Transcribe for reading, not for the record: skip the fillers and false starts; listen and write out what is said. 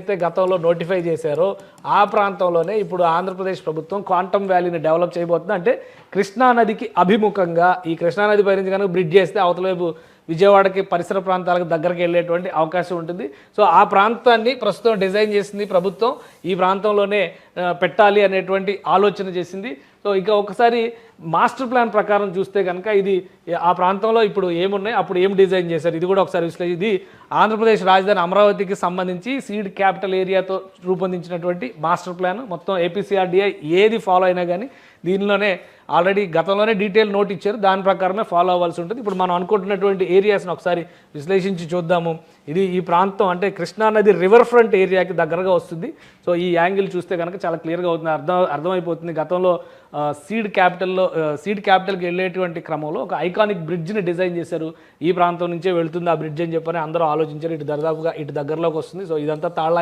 అయితే గతంలో నోటిఫై చేశారో ఆ ప్రాంతంలోనే ఇప్పుడు ఆంధ్రప్రదేశ్ ప్రభుత్వం క్వాంటమ్ వ్యాలీని డెవలప్ చేయబోతుంది. అంటే కృష్ణానదికి అభిముఖంగా ఈ కృష్ణానది పై నుంచి కనుక బ్రిడ్జ్ చేస్తే అవతల వైపు విజయవాడకి పరిసర ప్రాంతాలకు దగ్గరికి వెళ్ళేటువంటి అవకాశం ఉంటుంది. సో ఆ ప్రాంతాన్ని ప్రస్తుతం డిజైన్ చేసింది ప్రభుత్వం. ఈ ప్రాంతంలోనే పెట్టాలి అనేటువంటి ఆలోచన చేసింది. సో ఇక ఒకసారి మాస్టర్ ప్లాన్ ప్రకారం చూస్తే కనుక ఇది ఆ ప్రాంతంలో ఇప్పుడు ఏమున్నాయి, అప్పుడు ఏం డిజైన్ చేశారు, ఇది కూడా ఒకసారి విశ్లేషించి ఇది ఆంధ్రప్రదేశ్ రాజధాని అమరావతికి సంబంధించి సీడ్ క్యాపిటల్ ఏరియాతో రూపొందించినటువంటి మాస్టర్ ప్లాన్. మొత్తం ఏపీసీఆర్డీఐ ఏది ఫాలో అయినా కానీ దీనిలోనే ఆల్రెడీ గతంలోనే డీటెయిల్ నోట్ ఇచ్చారు, దాని ప్రకారమే ఫాలో అవ్వాల్సి ఉంటుంది. ఇప్పుడు మనం అనుకుంటున్నటువంటి ఏరియాస్ని ఒకసారి విశ్లేషించి చూద్దాము. ఇది ఈ ప్రాంతం అంటే కృష్ణానది రివర్ ఫ్రంట్ ఏరియాకి దగ్గరగా వస్తుంది. సో ఈ యాంగిల్ చూస్తే కనుక చాలా క్లియర్గా అవుతుంది, అర్థమైపోతుంది. గతంలో సీడ్ క్యాపిటల్కి వెళ్ళేటువంటి క్రమంలో ఒక ఐకానిక్ బ్రిడ్జ్ని డిజైన్ చేశారు. ఈ ప్రాంతం నుంచే వెళ్తుంది ఆ బ్రిడ్జ్ అని చెప్పని అందరూ ఆలోచించారు. ఇటు దగ్గరలోకి వస్తుంది. సో ఇదంతా తాళ్ళ